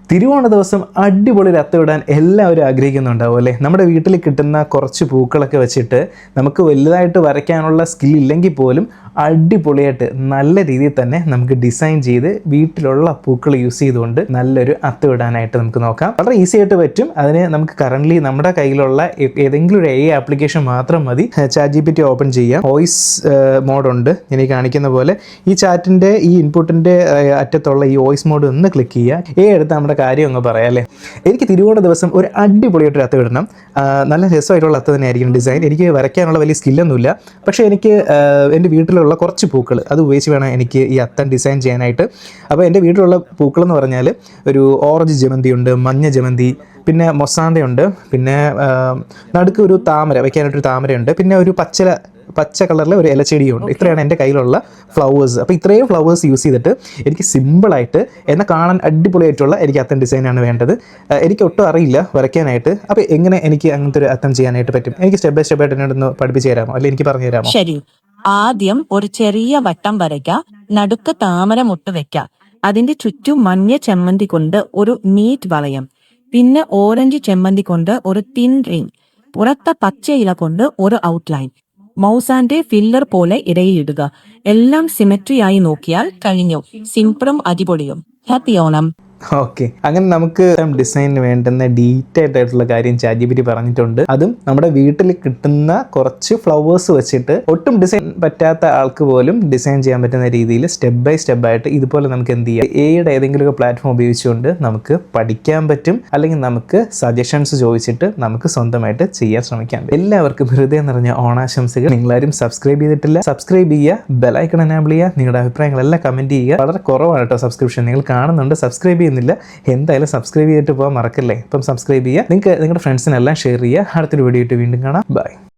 തിരുവോണ ദിവസം അടിപൊളി ഒരു അത്തം ഇടാൻ എല്ലാവരും ആഗ്രഹിക്കുന്നുണ്ടാവും അല്ലേ? നമ്മുടെ വീട്ടിൽ കിട്ടുന്ന കുറച്ച് പൂക്കളൊക്കെ വെച്ചിട്ട് നമുക്ക് വലുതായിട്ട് വരയ്ക്കാനുള്ള സ്കിൽ ഇല്ലെങ്കിൽ പോലും അടിപൊളിയായിട്ട് നല്ല രീതിയിൽ തന്നെ നമുക്ക് ഡിസൈൻ ചെയ്ത് വീട്ടിലുള്ള പൂക്കൾ യൂസ് ചെയ്തുകൊണ്ട് നല്ലൊരു അത്തം ഇടാനായിട്ട് നമുക്ക് നോക്കാം. വളരെ ഈസി ആയിട്ട് പറ്റും. അതിന് നമുക്ക് കറൻ്റ്ലി നമ്മുടെ കയ്യിലുള്ള ഏതെങ്കിലും ഒരു AI ആപ്ലിക്കേഷൻ മാത്രം മതി. ChatGPT ഓപ്പൺ ചെയ്യാം. വോയിസ് മോഡുണ്ട്. ഞാൻ ഈ കാണിക്കുന്ന പോലെ ഈ ചാറ്റിൻ്റെ ഈ ഇൻപുട്ടിൻ്റെ അറ്റത്തുള്ള ഈ വോയിസ് മോഡ് ഒന്ന് ക്ലിക്ക് ചെയ്യുക. എടുത്ത് നമ്മുടെ കാര്യം അങ്ങ് പറയാം അല്ലേ? എനിക്ക് തിരുവോണ ദിവസം ഒരു അടിപൊളിയായിട്ടൊരു അത്തം ഇടണം. നല്ല രസമായിട്ടുള്ള അത്തം തന്നെയായിരിക്കും ഡിസൈൻ. എനിക്ക് വരയ്ക്കാനുള്ള വലിയ സ്കില്ലൊന്നുമില്ല. പക്ഷേ എനിക്ക് എൻ്റെ വീട്ടിലുള്ള കുറച്ച് പൂക്കൾ അത് ഉപയോഗിച്ച് വേണം എനിക്ക് ഈ അത്തം ഡിസൈൻ ചെയ്യാനായിട്ട്. അപ്പോൾ എൻ്റെ വീട്ടിലുള്ള പൂക്കളെന്ന് പറഞ്ഞാൽ ഒരു ഓറഞ്ച് ജമന്തി ഉണ്ട്, മഞ്ഞ ജമന്തി, പിന്നെ മൊസാന്തയുണ്ട്, പിന്നെ നടുക്ക് ഒരു താമര വയ്ക്കാനായിട്ടൊരു താമരയുണ്ട്, പിന്നെ ഒരു പച്ച കളറിലെ ഒരു ഇലച്ചെടിയുണ്ട്. ഇത്രയാണ് എൻ്റെ കയ്യിലുള്ള ഫ്ലവേഴ്സ്. അപ്പോൾ ഇത്രയും ഫ്ലവേഴ്സ് യൂസ് ചെയ്തിട്ട് എനിക്ക് സിമ്പിളായിട്ട് എന്നാൽ കാണാൻ അടിപൊളിയായിട്ടുള്ള എനിക്ക് അത്തം ഡിസൈനാണ് വേണ്ടത്. എനിക്ക് ഒട്ടും അറിയില്ല വരയ്ക്കാനായിട്ട്. അപ്പോൾ എങ്ങനെ എനിക്ക് അങ്ങനത്തെ ഒരു അത്തം ചെയ്യാനായിട്ട് പറ്റും? എനിക്ക് സ്റ്റെപ്പ് ബൈ സ്റ്റെപ്പായിട്ട് എന്നോടൊന്ന് പഠിപ്പിച്ച് തരാമോ, അല്ലെങ്കിൽ എനിക്ക് പറഞ്ഞു തരാമോ? ശരി, ആദ്യം ഒരു ചെറിയ വട്ടം വരയ്ക്കുക. നടുക്ക് താമര മുട്ട് വെക്കുക. അതിന്റെ ചുറ്റും മഞ്ഞ ചെമ്മന്തി കൊണ്ട് ഒരു നീറ്റ് വളയം, പിന്നെ ഓറഞ്ച് ചെമ്മന്തി കൊണ്ട് ഒരു തിൻ റിംഗ്, പുറത്തെ പച്ച ഇല കൊണ്ട് ഒരു ഔട്ട്ലൈൻ, മൗസാന്റെ ഫില്ലർ പോലെ ഇടയിലിടുക. എല്ലാം സിമെട്രിയായി നോക്കിയാൽ കഴിഞ്ഞു. സിംപിളും അടിപൊളിയും. ഹാപ്പി ഓണം. ഓക്കെ, അങ്ങനെ നമുക്ക് ഡിസൈനിന് വേണ്ടുന്ന ഡീറ്റെയിൽഡ് ആയിട്ടുള്ള കാര്യം ChatGPT പറഞ്ഞിട്ടുണ്ട്. അതും നമ്മുടെ വീട്ടിൽ കിട്ടുന്ന കുറച്ച് ഫ്ലവേഴ്സ് വെച്ചിട്ട് ഒട്ടും ഡിസൈൻ പറ്റാത്ത ആൾക്ക് പോലും ഡിസൈൻ ചെയ്യാൻ പറ്റുന്ന രീതിയിൽ സ്റ്റെപ്പ് ബൈ സ്റ്റെപ്പായിട്ട് ഇതുപോലെ നമുക്ക് എന്ത് ചെയ്യാം, AI ഏതെങ്കിലും ഒരു പ്ലാറ്റ്ഫോം ഉപയോഗിച്ചുകൊണ്ട് നമുക്ക് പഠിക്കാൻ പറ്റും. അല്ലെങ്കിൽ നമുക്ക് സജഷൻസ് ചോദിച്ചിട്ട് നമുക്ക് സ്വന്തമായിട്ട് ചെയ്യാൻ ശ്രമിക്കാം. എല്ലാവർക്കും ഹൃദയം നിറഞ്ഞ ഓണാശംസകൾ. നിങ്ങളാരും സബ്സ്ക്രൈബ് ചെയ്തിട്ടില്ല, സബ്സ്ക്രൈബ് ചെയ്യുക, ബെലൈക്കൺ എനാബിൾ ചെയ്യുക, നിങ്ങളുടെ അഭിപ്രായങ്ങളെല്ലാം കമൻറ്റ് ചെയ്യുക. വളരെ കുറവാണ് കേട്ടോ സബ്സ്ക്രിപ്ഷൻ. നിങ്ങൾ കാണുന്നുണ്ട്, സബ്സ്ക്രൈബ് ചെയ്യുന്നില്ല. എന്തായാലും സബ്സ്ക്രൈബ് ചെയ്തിട്ട് പോകാൻ മറക്കല്ലേ. ഇപ്പം സബ്സ്ക്രൈബ് ചെയ്യുക, നിങ്ങൾക്ക് നിങ്ങളുടെ ഫ്രണ്ട്സിനെല്ലാം ഷെയർ ചെയ്യുക. അടുത്തൊരു വീഡിയോ ആയിട്ട് വീണ്ടും കാണാം. ബൈ.